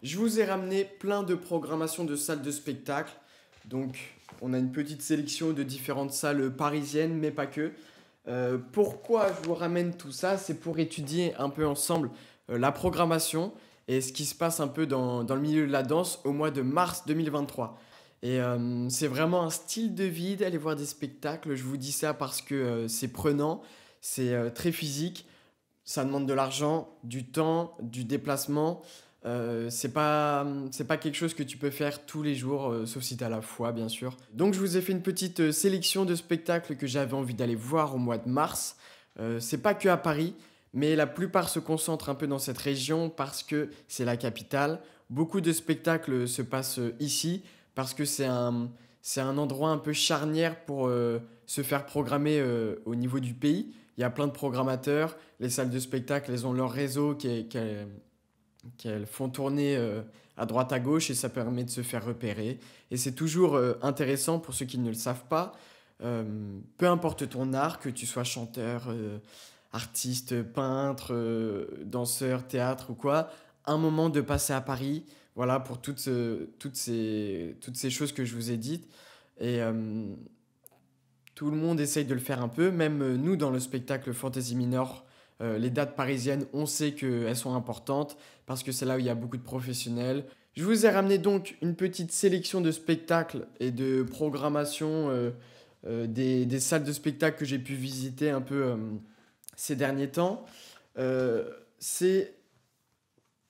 Je vous ai ramené plein de programmations de salles de spectacle. Donc, on a une petite sélection de différentes salles parisiennes, mais pas que. Pourquoi je vous ramène tout ça? C'est pour étudier un peu ensemble la programmation et ce qui se passe un peu dans le milieu de la danse au mois de mars 2023. Et c'est vraiment un style de vie d'aller voir des spectacles. Je vous dis ça parce que c'est prenant, c'est très physique, ça demande de l'argent, du temps, du déplacement. C'est pas quelque chose que tu peux faire tous les jours, sauf si tu as la foi, bien sûr. Donc, je vous ai fait une petite sélection de spectacles que j'avais envie d'aller voir au mois de mars. C'est pas que à Paris, mais la plupart se concentrent un peu dans cette région parce que c'est la capitale. Beaucoup de spectacles se passent ici parce que c'est un endroit un peu charnière pour se faire programmer au niveau du pays. Il y a plein de programmateurs. Les salles de spectacle, elles ont leur réseau qu'elles font tourner à droite à gauche et ça permet de se faire repérer. Et c'est toujours intéressant pour ceux qui ne le savent pas. Peu importe ton art, que tu sois chanteur, artiste, peintre, danseur, théâtre ou quoi, un moment de passer à Paris, voilà, pour toutes ces choses que je vous ai dites. Et tout le monde essaye de le faire un peu, même nous dans le spectacle Fantasy Minor, les dates parisiennes, on sait qu'elles sont importantes parce que c'est là où il y a beaucoup de professionnels. Je vous ai ramené donc une petite sélection de spectacles et de programmation des salles de spectacle que j'ai pu visiter un peu ces derniers temps. C'est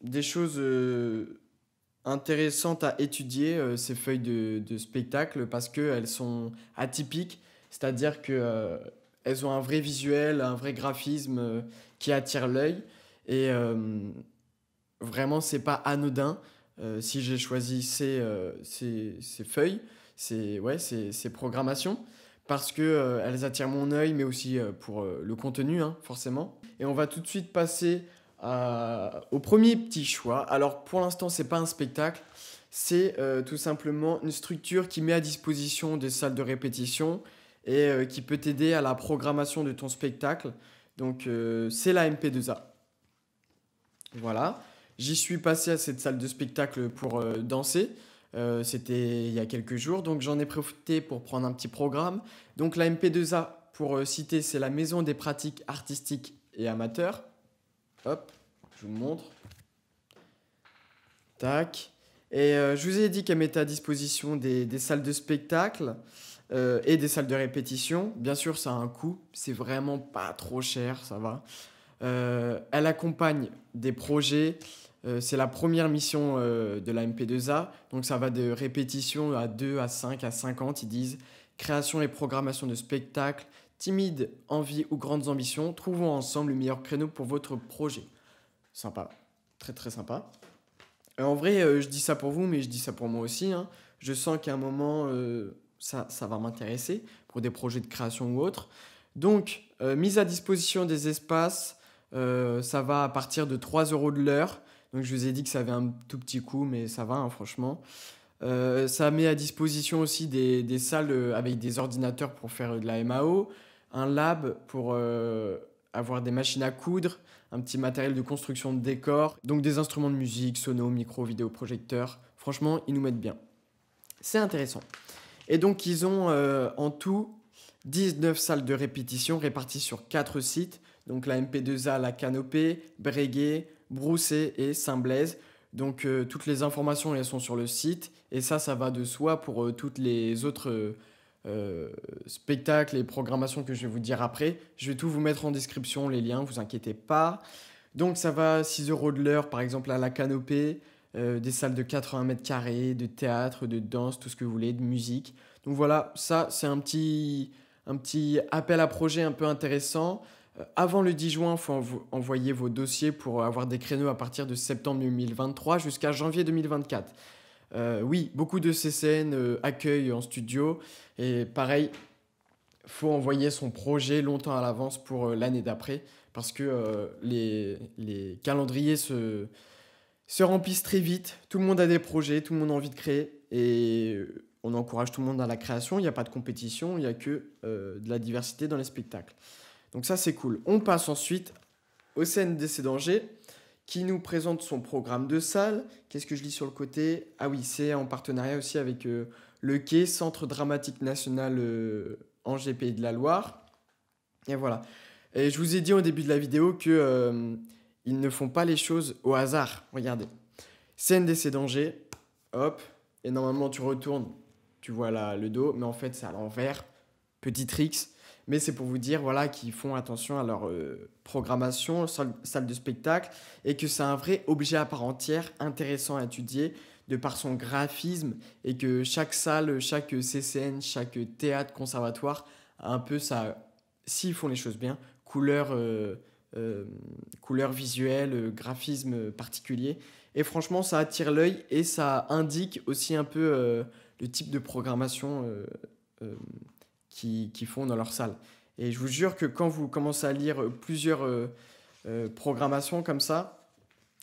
des choses intéressantes à étudier, ces feuilles de spectacle, parce qu'elles sont atypiques, c'est-à-dire que elles ont un vrai visuel, un vrai graphisme qui attire l'œil. Et vraiment, c'est pas anodin si j'ai choisi ces feuilles, ces programmations, parce que elles attirent mon œil, mais aussi pour le contenu, hein, forcément. Et on va tout de suite passer au premier petit choix. Alors, pour l'instant, c'est pas un spectacle, c'est tout simplement une structure qui met à disposition des salles de répétition et qui peut t'aider à la programmation de ton spectacle. Donc, c'est la MP2A. Voilà. J'y suis passé à cette salle de spectacle pour danser. C'était il y a quelques jours, donc j'en ai profité pour prendre un petit programme. Donc la MP2A, pour citer, c'est la Maison des pratiques artistiques et amateurs. Hop, je vous montre. Tac. Et je vous ai dit qu'elle mettait à disposition des salles de spectacle et des salles de répétition. Bien sûr, ça a un coût. C'est vraiment pas trop cher, ça va. Elle accompagne des projets. C'est la première mission de la MP2A. Donc ça va de répétition à 2, à 5, à 50, ils disent. Création et programmation de spectacles. Timide, envie ou grandes ambitions. Trouvons ensemble le meilleur créneau pour votre projet. Sympa. Très très sympa. En vrai, je dis ça pour vous, mais je dis ça pour moi aussi, hein. Je sens qu'à un moment, ça va m'intéresser pour des projets de création ou autres. Donc, mise à disposition des espaces, ça va à partir de 3 euros de l'heure. Donc, je vous ai dit que ça avait un tout petit coût, mais ça va, hein, franchement. Ça met à disposition aussi des salles avec des ordinateurs pour faire de la MAO, un lab pour avoir des machines à coudre, un petit matériel de construction de décors, donc des instruments de musique, sono, micro, vidéoprojecteurs. Franchement, ils nous mettent bien. C'est intéressant. Et donc, ils ont en tout 19 salles de répétition réparties sur 4 sites. Donc, la MP2A, la Canopée, Breguet, Broussais et Saint-Blaise. Donc, toutes les informations, elles sont sur le site. Et ça va de soi pour toutes les autres spectacles et programmations que je vais vous dire après. Je vais tout vous mettre en description, les liens, vous inquiétez pas. Donc, ça va 6 euros de l'heure, par exemple, à la Canopée. Des salles de 80 mètres carrés, de théâtre, de danse, tout ce que vous voulez, de musique. Donc voilà, ça c'est un petit appel à projet un peu intéressant. Avant le 10 juin, il faut envoyer vos dossiers pour avoir des créneaux à partir de septembre 2023 jusqu'à janvier 2024. Oui, beaucoup de CCN accueillent en studio. Et pareil, il faut envoyer son projet longtemps à l'avance pour l'année d'après. Parce que les calendriers se remplissent très vite. Tout le monde a des projets, tout le monde a envie de créer. Et on encourage tout le monde à la création. Il n'y a pas de compétition, il n'y a que de la diversité dans les spectacles. Donc ça, c'est cool. On passe ensuite au CNDC d'Angers, qui nous présente son programme de salle. Qu'est-ce que je lis sur le côté? Ah oui, c'est en partenariat aussi avec le Quai, Centre dramatique national Angers Pays de la Loire. Et voilà. Et je vous ai dit au début de la vidéo que ils ne font pas les choses au hasard. Regardez. CNDC d'Angers, hop, et normalement tu retournes, tu vois là le dos, mais en fait c'est à l'envers. Petit tricks. Mais c'est pour vous dire voilà, qu'ils font attention à leur programmation, salle de spectacle, et que c'est un vrai objet à part entière, intéressant à étudier, de par son graphisme, et que chaque salle, chaque CCN, chaque théâtre, conservatoire, a un peu ça, s'ils font les choses bien, couleur, couleur visuelle, graphisme particulier. Et franchement, ça attire l'œil et ça indique aussi un peu le type de programmation euh, qu'ils font dans leur salle. Et je vous jure que quand vous commencez à lire plusieurs programmations comme ça,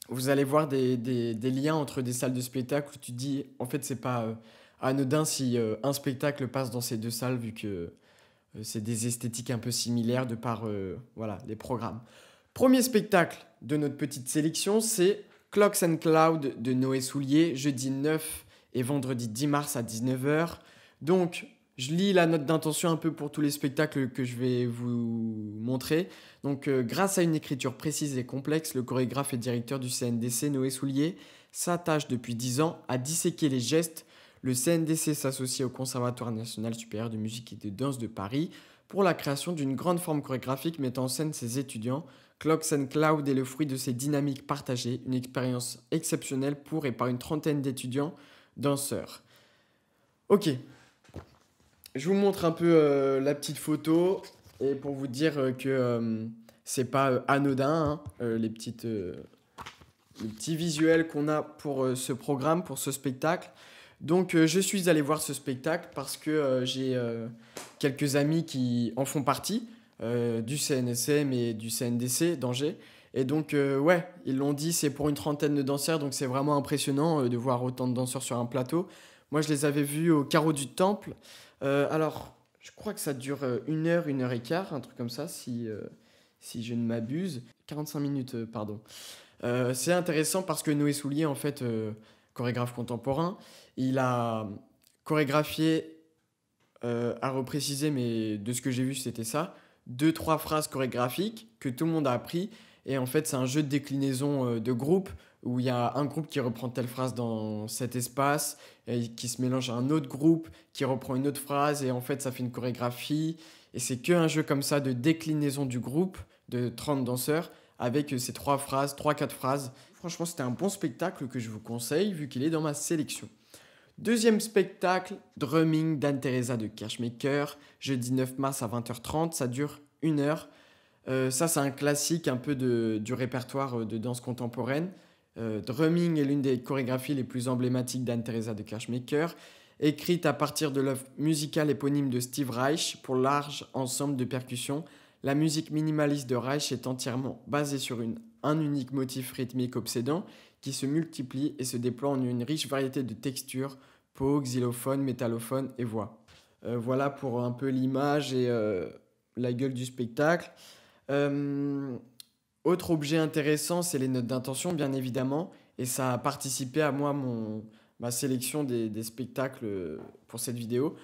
vous allez voir des liens entre des salles de spectacle où tu te dis, en fait, c'est pas anodin si un spectacle passe dans ces deux salles, vu que c'est des esthétiques un peu similaires de par voilà, les programmes. Premier spectacle de notre petite sélection, c'est Clocks and Cloud de Noé Soulier, jeudi 9 et vendredi 10 mars à 19h. Donc, je lis la note d'intention un peu pour tous les spectacles que je vais vous montrer. Donc, grâce à une écriture précise et complexe, le chorégraphe et directeur du CNDC, Noé Soulier, s'attache depuis 10 ans à disséquer les gestes. Le CNDC s'associe au Conservatoire national supérieur de musique et de danse de Paris pour la création d'une grande forme chorégraphique mettant en scène ses étudiants. Clocks and Cloud est le fruit de ces dynamiques partagées, une expérience exceptionnelle pour et par une trentaine d'étudiants danseurs. Ok, je vous montre un peu la petite photo et pour vous dire que c'est pas anodin, hein, les petits visuels qu'on a pour ce programme, pour ce spectacle. Donc je suis allé voir ce spectacle parce que j'ai quelques amis qui en font partie, du CNSM et du CNDC d'Angers. Et donc ouais, ils l'ont dit, c'est pour une trentaine de danseurs, donc c'est vraiment impressionnant de voir autant de danseurs sur un plateau. Moi je les avais vus au Carreau du Temple. Alors je crois que ça dure 1 heure et quart, un truc comme ça, si je ne m'abuse. 45 minutes, pardon. C'est intéressant parce que Noé Soulier, en fait, chorégraphe contemporain, il a chorégraphié, à repréciser, mais de ce que j'ai vu, c'était ça, deux, trois phrases chorégraphiques que tout le monde a appris. Et en fait, c'est un jeu de déclinaison de groupe où il y a un groupe qui reprend telle phrase dans cet espace et qui se mélange à un autre groupe qui reprend une autre phrase. Et en fait, ça fait une chorégraphie. Et c'est qu'un jeu comme ça de déclinaison du groupe de 30 danseurs avec ces trois phrases, trois, quatre phrases. Franchement, c'était un bon spectacle que je vous conseille vu qu'il est dans ma sélection. Deuxième spectacle, Drumming d'Anne-Theresa de Kirchmaker, jeudi 9 mars à 20h30, ça dure 1 heure. Ça, c'est un classique un peu du répertoire de danse contemporaine. Drumming est l'une des chorégraphies les plus emblématiques d'Anne-Theresa de Kirchmaker, écrite à partir de l'œuvre musicale éponyme de Steve Reich pour large ensemble de percussions. La musique minimaliste de Reich est entièrement basée sur un unique motif rythmique obsédant qui se multiplie et se déploie en une riche variété de textures, peau, xylophone, métallophone et voix. Voilà pour un peu l'image et la gueule du spectacle. Autre objet intéressant, c'est les notes d'intention, bien évidemment, et ça a participé à ma sélection des spectacles pour cette vidéo.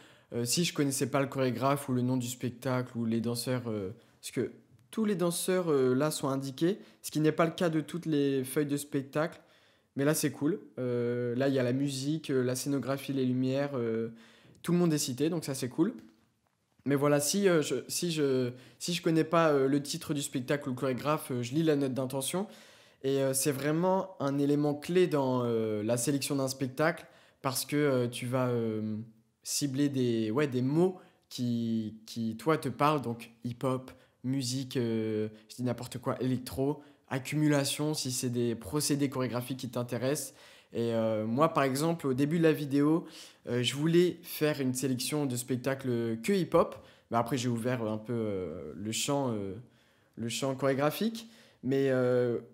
Si je connaissais pas le chorégraphe ou le nom du spectacle ou les danseurs, parce que tous les danseurs là sont indiqués, ce qui n'est pas le cas de toutes les feuilles de spectacle, mais là c'est cool. Là il y a la musique, la scénographie, les lumières, tout le monde est cité, donc ça c'est cool. Mais voilà, si je connais pas le titre du spectacle ou le chorégraphe, je lis la note d'intention. Et c'est vraiment un élément clé dans la sélection d'un spectacle parce que tu vas cibler des mots qui, toi, te parlent. Donc, hip-hop, musique, je dis n'importe quoi, électro, accumulation, si c'est des procédés chorégraphiques qui t'intéressent. Et moi, par exemple, au début de la vidéo, je voulais faire une sélection de spectacles que hip-hop. Mais après, j'ai ouvert un peu le champ chorégraphique. Mais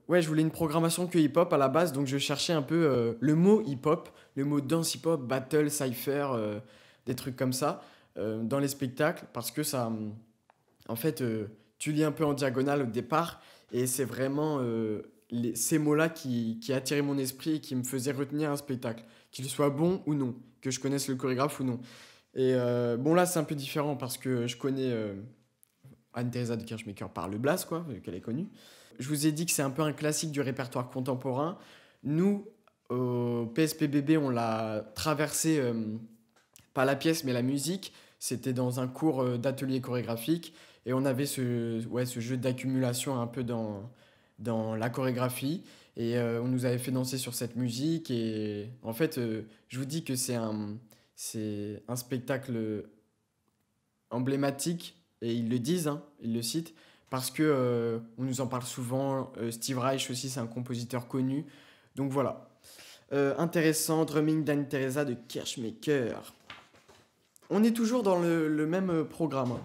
ouais, je voulais une programmation que hip-hop à la base. Donc, je cherchais un peu le mot hip-hop, le mot dance hip-hop, battle, cypher, des trucs comme ça dans les spectacles. Parce que ça, en fait, tu lis un peu en diagonale au départ. Et c'est vraiment ces mots-là qui attiraient mon esprit et qui me faisaient retenir un spectacle, qu'il soit bon ou non, que je connaisse le chorégraphe ou non. Et bon, là, c'est un peu différent parce que je connais Anne-Theresa de Kirchmaker par le Blas, quoi, vu qu'elle est connue. Je vous ai dit que c'est un peu un classique du répertoire contemporain. Nous, au PSPBB, on l'a traversé, pas la pièce, mais la musique. C'était dans un cours d'atelier chorégraphique. Et on avait ce jeu d'accumulation un peu dans la chorégraphie. Et on nous avait fait danser sur cette musique. Et en fait, je vous dis que c'est un spectacle emblématique, et ils le disent, hein, ils le citent, parce que on nous en parle souvent. Steve Reich aussi, c'est un compositeur connu. Donc voilà. Intéressant, drumming d'Anne-Theresa de Kirchmaker. On est toujours dans le même programme, hein,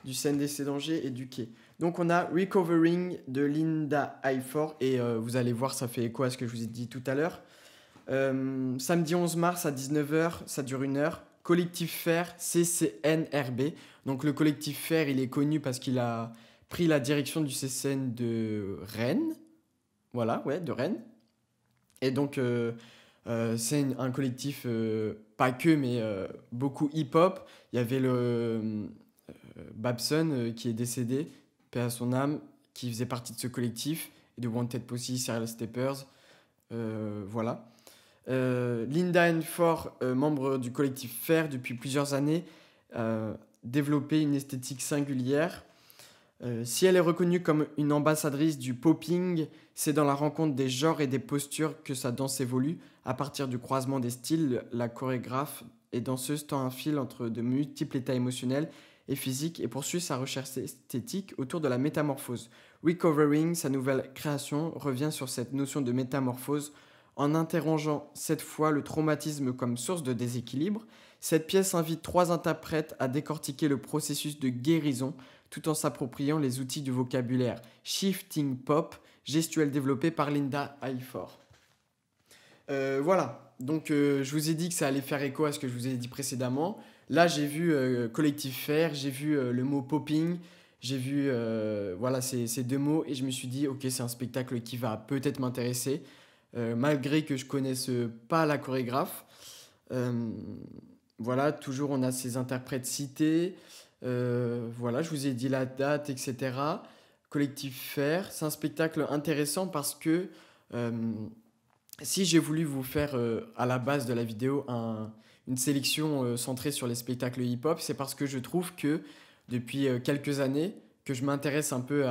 du CNDC d'Angers et du Quai. Donc on a Recovering de Linda Hayford, et vous allez voir, ça fait écho à ce que je vous ai dit tout à l'heure. Samedi 11 mars à 19h, ça dure 1 heure. Collectif Fer, CCNRB. Donc le collectif Fer, il est connu parce qu'il a pris la direction du CCN de Rennes. Voilà, ouais, de Rennes. Et donc c'est un collectif, pas que, mais beaucoup hip-hop. Il y avait le Babson qui est décédé, paix à son âme, qui faisait partie de ce collectif. Et de Wanted Posse, Serial Steppers. Voilà. Linda Hayford, membre du collectif Fer depuis plusieurs années, développé une esthétique singulière. Si elle est reconnue comme une ambassadrice du popping, c'est dans la rencontre des genres et des postures que sa danse évolue. À partir du croisement des styles, la chorégraphe et danseuse tend un fil entre de multiples états émotionnels et physiques et poursuit sa recherche esthétique autour de la métamorphose. Recovering, sa nouvelle création, revient sur cette notion de métamorphose en interrogeant cette fois le traumatisme comme source de déséquilibre. Cette pièce invite 3 interprètes à décortiquer le processus de guérison tout en s'appropriant les outils du vocabulaire shifting pop, gestuel développé par Linda Hayford. Voilà, donc je vous ai dit que ça allait faire écho à ce que je vous ai dit précédemment. Là, j'ai vu Collectif Fer, j'ai vu le mot popping, j'ai vu voilà, ces 2 mots, et je me suis dit, ok, c'est un spectacle qui va peut-être m'intéresser, malgré que je connaisse pas la chorégraphe. Voilà, toujours on a ces interprètes cités. Voilà, je vous ai dit la date, etc. Collectif Fer, c'est un spectacle intéressant parce que si j'ai voulu vous faire à la base de la vidéo une sélection centrée sur les spectacles hip-hop, c'est parce que je trouve que depuis quelques années que je m'intéresse un peu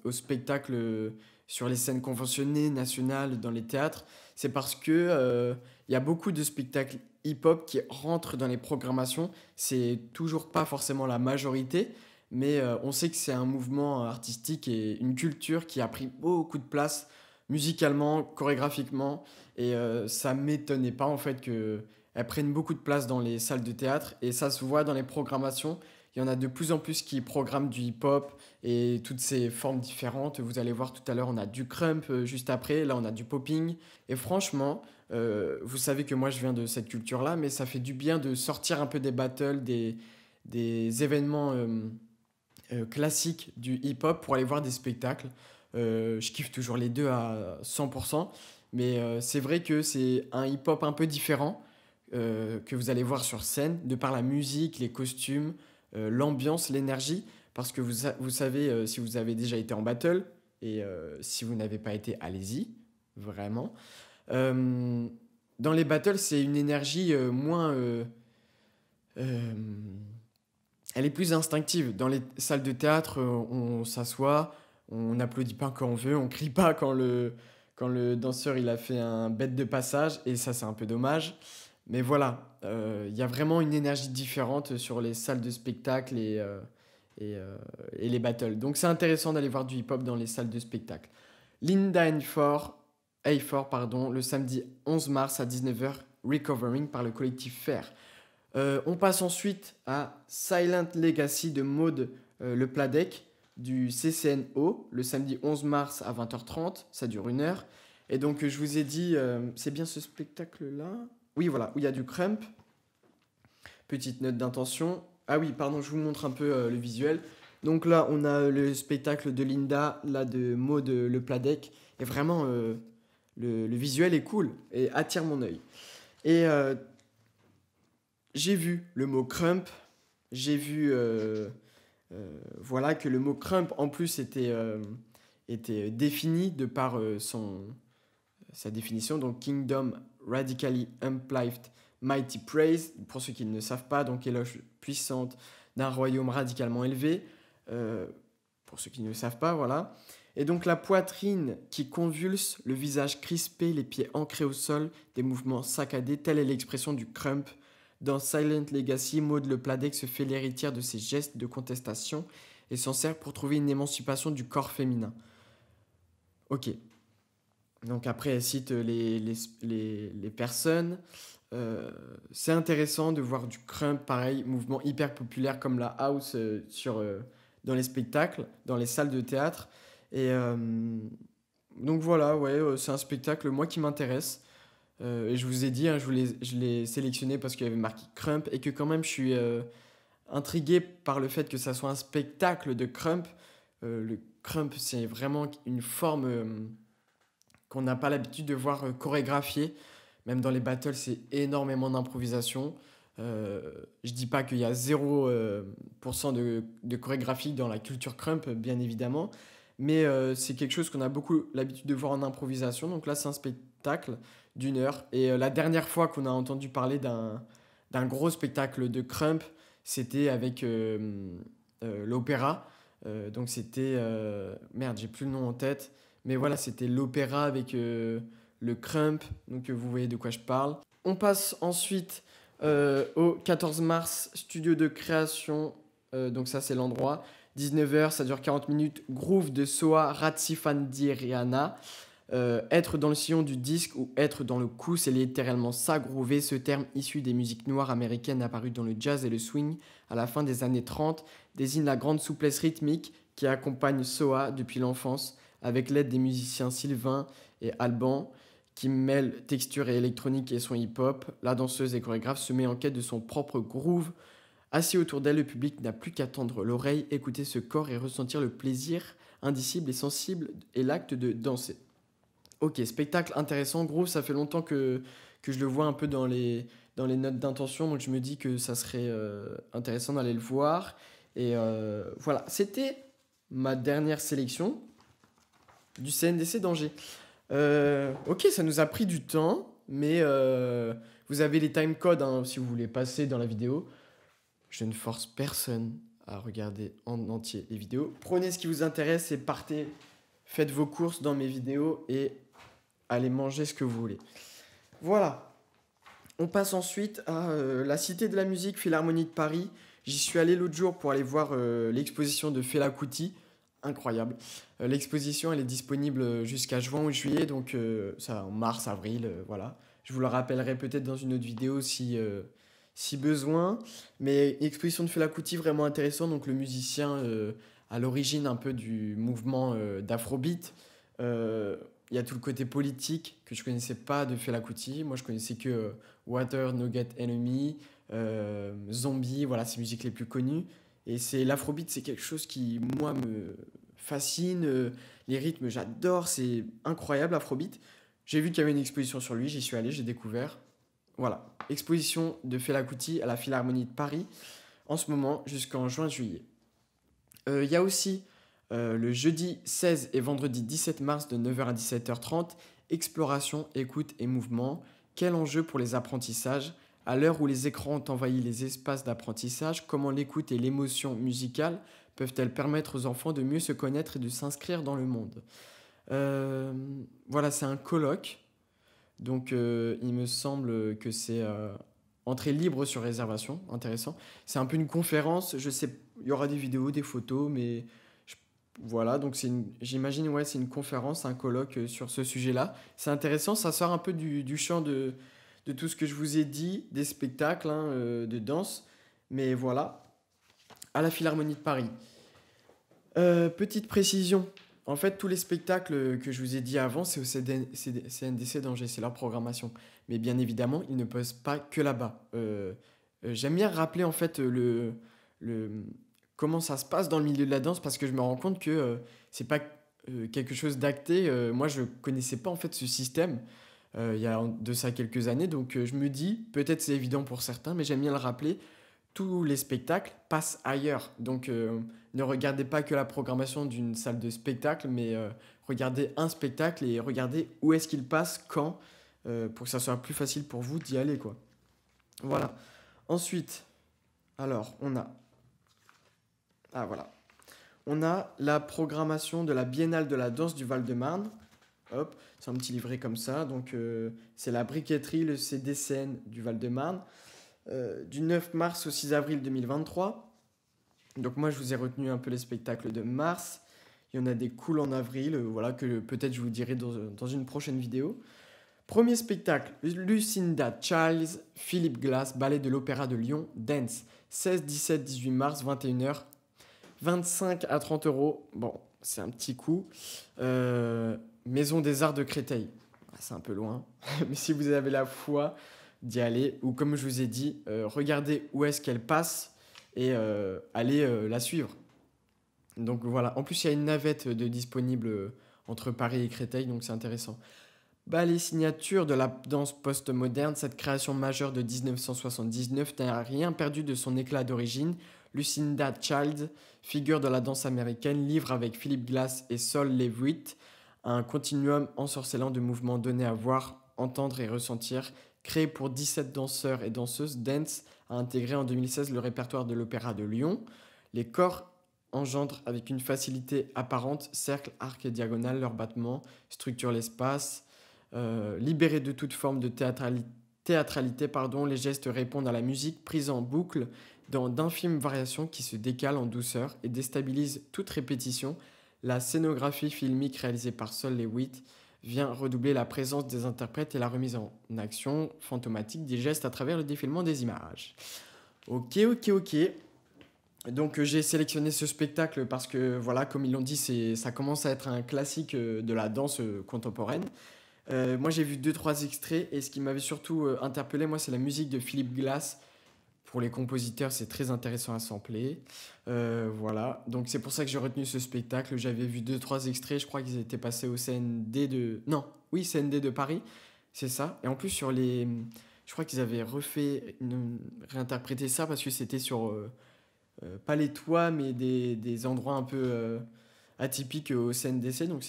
aux spectacles sur les scènes conventionnées, nationales, dans les théâtres. C'est parce que y a beaucoup de spectacles hip-hop qui rentrent dans les programmations. C'est toujours pas forcément la majorité, mais on sait que c'est un mouvement artistique et une culture qui a pris beaucoup de place musicalement, chorégraphiquement, et ça m'étonnait pas en fait qu'elles prennent beaucoup de place dans les salles de théâtre, et ça se voit dans les programmations. Il y en a de plus en plus qui programment du hip-hop et toutes ces formes différentes. Vous allez voir tout à l'heure, on a du crump juste après, là on a du popping. Et franchement, vous savez que moi je viens de cette culture-là, mais ça fait du bien de sortir un peu des battles, des événements classiques du hip-hop pour aller voir des spectacles. Je kiffe toujours les deux à 100%, mais c'est vrai que c'est un hip-hop un peu différent que vous allez voir sur scène, de par la musique, les costumes, l'ambiance, l'énergie, parce que vous savez, si vous avez déjà été en battle, et si vous n'avez pas été, allez-y, vraiment. Dans les battles, c'est une énergie moins... elle est plus instinctive. Dans les salles de théâtre, on s'assoit, on n'applaudit pas quand on veut, on crie pas quand le danseur il a fait un bête de passage, et ça c'est un peu dommage. Mais voilà, y a vraiment une énergie différente sur les salles de spectacle et les battles. Donc c'est intéressant d'aller voir du hip-hop dans les salles de spectacle. Linda Hayford, pardon, le samedi 11 mars à 19h, Recovering par le collectif Fer. On passe ensuite à Silent Legacy de Maud Le Pladec du CCNO, le samedi 11 mars à 20h30, ça dure 1 heure. Et donc je vous ai dit, c'est bien ce spectacle-là ? Oui, voilà, où il y a du crump. Petite note d'intention. Ah oui, pardon, je vous montre un peu le visuel. Donc là, on a le spectacle de Linda, là de Maud Le Pladec. Et vraiment, le visuel est cool et attire mon œil. Et j'ai vu le mot crump. J'ai vu voilà, que le mot crump, en plus, était défini de par sa définition. Donc, Kingdom Radically Amplified Mighty Praise, pour ceux qui ne le savent pas, donc éloge puissante d'un royaume radicalement élevé. Pour ceux qui ne le savent pas, voilà. Et donc la poitrine qui convulse, le visage crispé, les pieds ancrés au sol, des mouvements saccadés, telle est l'expression du crump. Dans Silent Legacy, Maud Le Pladec se fait l'héritière de ses gestes de contestation et s'en sert pour trouver une émancipation du corps féminin. Ok. Donc après, elle cite les personnes. C'est intéressant de voir du crump, pareil, mouvement hyper populaire comme la house dans les spectacles, dans les salles de théâtre. Et donc voilà, ouais, c'est un spectacle, moi, qui m'intéresse. Et je vous ai dit, hein, je l'ai sélectionné parce qu'il y avait marqué crump et que quand même je suis intrigué par le fait que ça soit un spectacle de crump. Le crump, c'est vraiment une forme qu'on n'a pas l'habitude de voir chorégraphiée. Même dans les battles, c'est énormément d'improvisation. Je dis pas qu'il y a 0% de chorégraphie dans la culture crump, bien évidemment, mais c'est quelque chose qu'on a beaucoup l'habitude de voir en improvisation. Donc là, c'est un spectacle d'1 heure. Et la dernière fois qu'on a entendu parler d'un gros spectacle de crump, c'était avec l'opéra. Donc c'était... merde, j'ai plus le nom en tête. Mais voilà, c'était l'opéra avec le crump. Donc vous voyez de quoi je parle. On passe ensuite au 14 mars, studio de création. Donc ça, c'est l'endroit. 19 h, ça dure 40 minutes. Groove de Soa Ratsifandiriana. Être dans le sillon du disque ou être dans le coup, c'est littéralement ça, groover. Ce terme issu des musiques noires américaines apparu dans le jazz et le swing à la fin des années 30 désigne la grande souplesse rythmique qui accompagne Soa depuis l'enfance avec l'aide des musiciens Sylvain et Alban qui mêlent texture et électronique et son hip-hop. La danseuse et chorégraphe se met en quête de son propre groove. Assis autour d'elle, le public n'a plus qu'à tendre l'oreille, écouter ce corps et ressentir le plaisir indicible et sensible et l'acte de danser. Ok, spectacle intéressant. Gros, ça fait longtemps que je le vois un peu dans les notes d'intention, donc je me dis que ça serait intéressant d'aller le voir. Et voilà, c'était ma dernière sélection du CNDC d'Angers. Ok, ça nous a pris du temps, mais vous avez les timecodes hein, si vous voulez passer dans la vidéo. Je ne force personne à regarder en entier les vidéos. Prenez ce qui vous intéresse et partez, faites vos courses dans mes vidéos et allez manger ce que vous voulez. Voilà. On passe ensuite à la Cité de la Musique, Philharmonie de Paris. J'y suis allé l'autre jour pour aller voir l'exposition de Fela Kuti. Incroyable. L'exposition, elle est disponible jusqu'à juin ou juillet, donc ça en mars, avril, voilà. Je vous le rappellerai peut-être dans une autre vidéo si besoin. Mais l'exposition de Fela Kuti, vraiment intéressant. Donc le musicien à l'origine un peu du mouvement d'Afrobeat. Il y a tout le côté politique que je connaissais pas de Fela Kuti. Moi, je connaissais que Water, No Get Enemy, Zombie, voilà, ces musiques les plus connues. Et c'est l'Afrobeat, c'est quelque chose qui, moi, me fascine. Les rythmes, j'adore, c'est incroyable, l'Afrobeat. J'ai vu qu'il y avait une exposition sur lui, j'y suis allé, j'ai découvert. Voilà, exposition de Fela Kuti à la Philharmonie de Paris, en ce moment, jusqu'en juin-juillet. Il y a aussi le jeudi 16 et vendredi 17 mars de 9 h à 17 h 30, exploration, écoute et mouvement. Quel enjeu pour les apprentissages? À l'heure où les écrans ont envahi les espaces d'apprentissage, comment l'écoute et l'émotion musicale peuvent-elles permettre aux enfants de mieux se connaître et de s'inscrire dans le monde? Voilà, c'est un colloque. Donc, il me semble que c'est entrée libre sur réservation. Intéressant. C'est un peu une conférence. Je sais, il y aura des vidéos, des photos, mais voilà. Donc, j'imagine, ouais, c'est une conférence, un colloque sur ce sujet-là. C'est intéressant. Ça sort un peu du champ de tout ce que je vous ai dit, des spectacles hein, de danse. Mais voilà. À la Philharmonie de Paris. Petite précision. En fait, tous les spectacles que je vous ai dit avant, c'est au CNDC d'Angers, c'est leur programmation. Mais bien évidemment, ils ne posent pas que là-bas. J'aime bien rappeler en fait le comment ça se passe dans le milieu de la danse parce que je me rends compte que c'est pas quelque chose d'acté. Moi, je connaissais pas en fait ce système il y a de ça quelques années. Donc, je me dis, peut-être c'est évident pour certains, mais j'aime bien le rappeler, tous les spectacles passent ailleurs. Donc, ne regardez pas que la programmation d'une salle de spectacle, mais regardez un spectacle et regardez où est-ce qu'il passe, quand, pour que ça soit plus facile pour vous d'y aller, quoi. Voilà. Ensuite, alors, on a... Ah, voilà. On a la programmation de la Biennale de la danse du Val-de-Marne. Hop, c'est un petit livret comme ça. Donc, c'est la briqueterie, le CDCN du Val-de-Marne, du 9 mars au 6 avril 2023. Donc, moi, je vous ai retenu un peu les spectacles de mars. Il y en a des cools en avril, voilà, que peut-être je vous dirai dans une prochaine vidéo. Premier spectacle, Lucinda Childs, Philip Glass, ballet de l'Opéra de Lyon, Dance, 16, 17, 18 mars, 21h, 25 à 30 euros. Bon, c'est un petit coup. Maison des Arts de Créteil. C'est un peu loin. Mais si vous avez la foi d'y aller, ou comme je vous ai dit, regardez où est-ce qu'elle passe et allez la suivre. Donc voilà. En plus, il y a une navette de disponible entre Paris et Créteil, donc c'est intéressant. Ballet signature de la danse post-moderne, cette création majeure de 1979 n'a rien perdu de son éclat d'origine. Lucinda Childs, figure de la danse américaine, livre avec Philip Glass et Sol Levitt un continuum ensorcelant de mouvements donnés à voir, entendre et ressentir. Créé pour 17 danseurs et danseuses, Dance a intégré en 2016 le répertoire de l'Opéra de Lyon. Les corps engendrent avec une facilité apparente cercles, arcs et diagonales, leurs battements structurent l'espace. Libérés de toute forme de théâtralité, les gestes répondent à la musique prise en boucle dans d'infimes variations qui se décalent en douceur et déstabilisent toute répétition. La scénographie filmique réalisée par Sol Lewitt vient redoubler la présence des interprètes et la remise en action fantomatique des gestes à travers le défilement des images. Ok. Donc j'ai sélectionné ce spectacle parce que, voilà, comme ils l'ont dit, ça commence à être un classique de la danse contemporaine. Moi j'ai vu 2-3 extraits et ce qui m'avait surtout interpellé, moi, c'est la musique de Philip Glass. Pour les compositeurs, c'est très intéressant à sampler. Voilà, donc c'est pour ça que j'ai retenu ce spectacle. J'avais vu 2-3 extraits, je crois qu'ils étaient passés au CND de... Non, oui, CND de Paris, c'est ça. Et en plus, je crois qu'ils avaient réinterprété ça parce que c'était sur... pas les toits, mais des endroits un peu atypiques au CNDC. Donc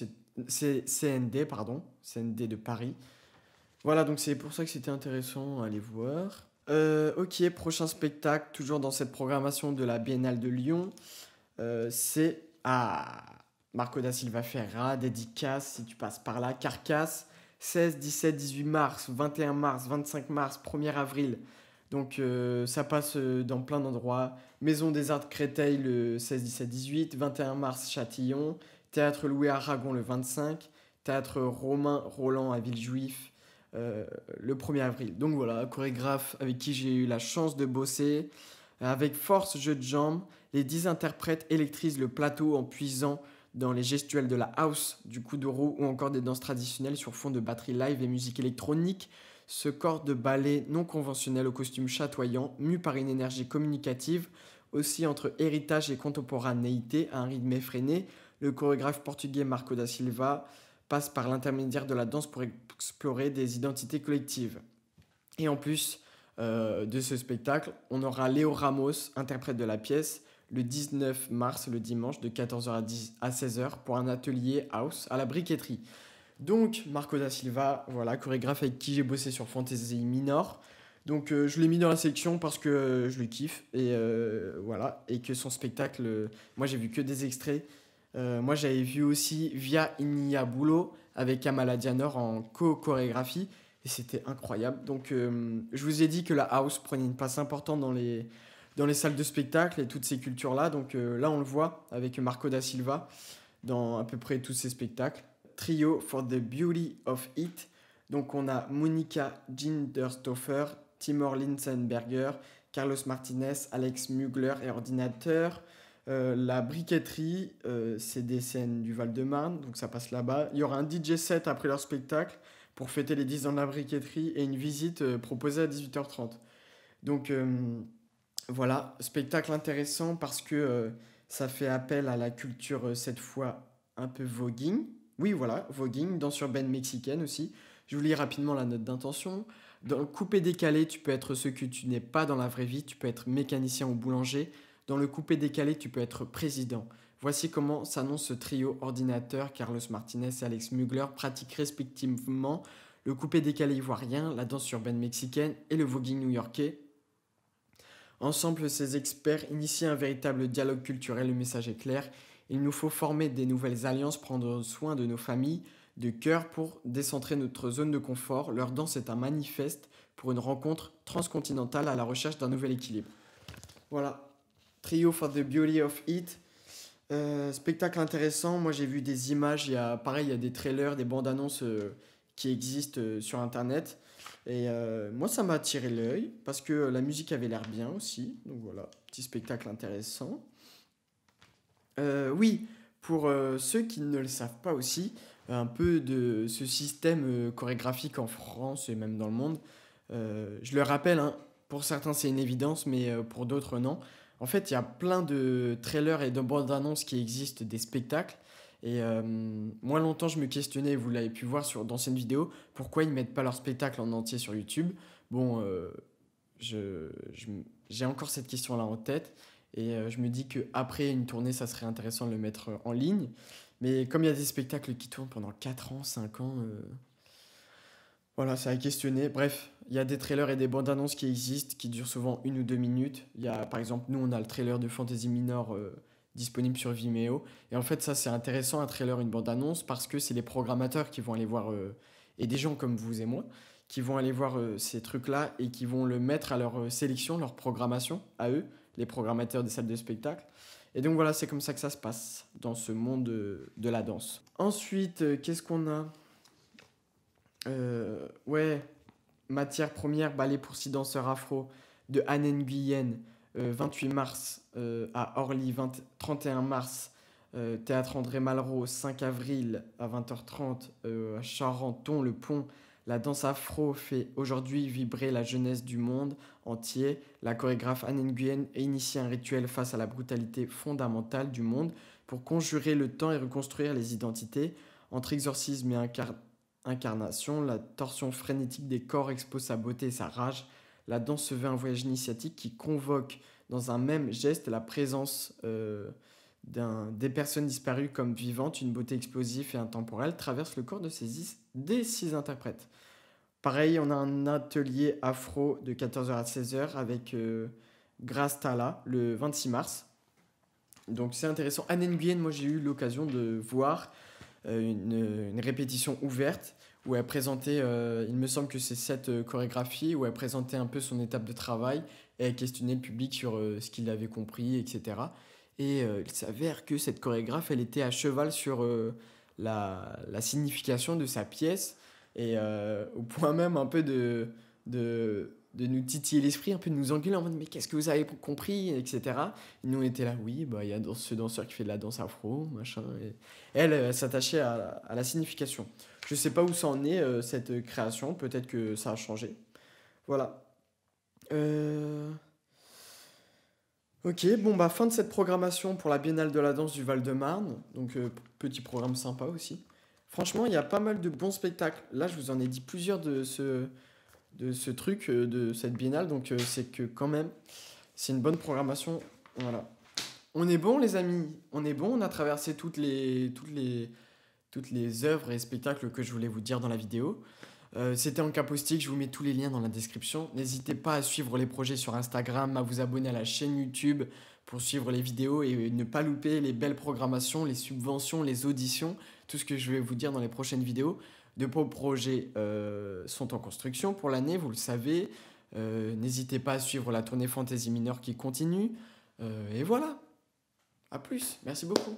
c'est CND, pardon, CND de Paris. Voilà, donc c'est pour ça que c'était intéressant à aller voir. Ok, prochain spectacle, toujours dans cette programmation de la Biennale de Lyon, c'est Marco da Silva Ferra, dédicace si tu passes par là, Carcasse, 16, 17, 18 mars, 21 mars, 25 mars, 1er avril. Donc ça passe dans plein d'endroits. Maison des Arts de Créteil le 16, 17, 18, 21 mars Châtillon, Théâtre Louis Aragon le 25, Théâtre Romain Roland à Villejuif, le 1er avril. Donc voilà, chorégraphe avec qui j'ai eu la chance de bosser. Avec force, jeu de jambes, les 10 interprètes électrisent le plateau en puisant dans les gestuels de la house, du coup de roue ou encore des danses traditionnelles sur fond de batterie live et musique électronique. Ce corps de ballet non conventionnel au costume chatoyant, mu par une énergie communicative, aussi entre héritage et contemporanéité à un rythme effréné, le chorégraphe portugais Marco da Silva passe par l'intermédiaire de la danse pour explorer des identités collectives. Et en plus de ce spectacle, on aura Léo Ramos, interprète de la pièce, le 19 mars, le dimanche, de 14h à 16h, pour un atelier house à la briqueterie. Donc, Marco da Silva, voilà, chorégraphe avec qui j'ai bossé sur Fantasy Minor. Donc, je l'ai mis dans la section parce que je le kiffe. Et voilà, et que son spectacle, moi j'ai vu que des extraits. Moi j'avais vu aussi Via Ignabulo avec Amala Dianor en chorégraphie. Et c'était incroyable. Donc, je vous ai dit que la house prenait une place importante dans les salles de spectacle et toutes ces cultures-là. Donc là, on le voit avec Marco da Silva dans à peu près tous ces spectacles. Trio for the Beauty of It. Donc on a Monica Ginderstoffer, Timur Linsenberger, Carlos Martinez, Alex Mugler et ordinateur. La briqueterie, c'est des scènes du Val-de-Marne, donc ça passe là-bas. Il y aura un DJ set après leur spectacle pour fêter les 10 ans de la briqueterie et une visite proposée à 18h30. Donc Voilà, spectacle intéressant parce que ça fait appel à la culture, cette fois un peu voguing. Oui, voilà, voguing, danse urbaine mexicaine aussi. Je vous lis rapidement la note d'intention. Dans le coupé-décalé, tu peux être ce que tu n'es pas dans la vraie vie. Tu peux être mécanicien ou boulanger. Dans le coupé-décalé, tu peux être président. Voici comment s'annonce ce trio ordinateur. Carlos Martinez et Alex Mugler pratiquent respectivement le coupé-décalé ivoirien, la danse urbaine mexicaine et le voguing new-yorkais. Ensemble, ces experts initient un véritable dialogue culturel, le message est clair. Il nous faut former des nouvelles alliances, prendre soin de nos familles, de cœur pour décentrer notre zone de confort. Leur danse est un manifeste pour une rencontre transcontinentale à la recherche d'un nouvel équilibre. Voilà, Trio for the Beauty of It. Spectacle intéressant, moi j'ai vu des images, pareil, il y a des trailers, des bandes annonces qui existent sur internet. Et moi ça m'a attiré l'œil parce que la musique avait l'air bien aussi. Donc voilà, petit spectacle intéressant. Oui, pour ceux qui ne le savent pas aussi, un peu de ce système chorégraphique en France et même dans le monde, je le rappelle, hein, pour certains c'est une évidence, mais pour d'autres non. En fait, il y a plein de trailers et de bandes annonces qui existent des spectacles. Et moi, longtemps, je me questionnais, vous l'avez pu voir sur d'anciennes vidéos, pourquoi ils ne mettent pas leur spectacle en entier sur YouTube. Bon, j'ai encore cette question-là en tête. Et je me dis qu'après une tournée, ça serait intéressant de le mettre en ligne. Mais comme il y a des spectacles qui tournent pendant 4 ans, 5 ans, voilà, ça a questionné. Bref, il y a des trailers et des bandes annonces qui existent, qui durent souvent 1 ou 2 minutes. Il y a, par exemple, nous, on a le trailer de Fantasy Minor disponible sur Vimeo. Et en fait, ça, c'est intéressant, un trailer, une bande annonce, parce que c'est les programmateurs qui vont aller voir, et des gens comme vous et moi, qui vont aller voir ces trucs-là et qui vont le mettre à leur sélection, leur programmation, à eux, les programmateurs des salles de spectacle. Et donc voilà, c'est comme ça que ça se passe dans ce monde de la danse. Ensuite, qu'est-ce qu'on a Ouais, matière première, ballet pour 6 danseurs afro de Anne Nguyen, 28 mars à Orly, 31 mars, Théâtre André Malraux, 5 avril à 20h30 à Charenton-le-Pont. La danse afro fait aujourd'hui vibrer la jeunesse du monde entier. La chorégraphe Anne Nguyen a initié un rituel face à la brutalité fondamentale du monde pour conjurer le temps et reconstruire les identités. Entre exorcisme et incarnation, la torsion frénétique des corps expose sa beauté et sa rage. La danse se veut un voyage initiatique qui convoque dans un même geste la présence des personnes disparues comme vivantes. Une beauté explosive et intemporelle traverse le corps des 6 interprètes. Pareil, on a un atelier afro de 14h à 16h avec Grace Tala le 26 mars. Donc c'est intéressant. Anne Nguyen, moi j'ai eu l'occasion de voir une répétition ouverte où elle présentait, il me semble que c'est cette chorégraphie, où elle présentait un peu son étape de travail et elle questionnait le public sur ce qu'il avait compris, etc. Et il s'avère que cette chorégraphe, elle était à cheval sur la signification de sa pièce et au point même un peu de nous titiller l'esprit, un peu de nous engueuler en mode mais qu'est-ce que vous avez compris, etc. Et nous on était là, oui, bah, il y a ce danseur qui fait de la danse afro, machin. Et elle s'attachait à la signification. Je sais pas où ça en est cette création, peut-être que ça a changé. Voilà. Ok, bon bah fin de cette programmation pour la Biennale de la danse du Val-de-Marne. Donc petit programme sympa aussi. Franchement, il y a pas mal de bons spectacles. Là, je vous en ai dit plusieurs de ce truc, de cette biennale. Donc c'est que quand même, c'est une bonne programmation. Voilà. On est bon les amis, on est bon, on a traversé toutes les œuvres et spectacles que je voulais vous dire dans la vidéo. C'était en capostique, je vous mets tous les liens dans la description. N'hésitez pas à suivre les projets sur Instagram, à vous abonner à la chaîne YouTube pour suivre les vidéos et ne pas louper les belles programmations, les subventions, les auditions, tout ce que je vais vous dire dans les prochaines vidéos. De beaux projets sont en construction pour l'année, vous le savez. N'hésitez pas à suivre la tournée Fantasy Minor qui continue. Et voilà, à plus, merci beaucoup.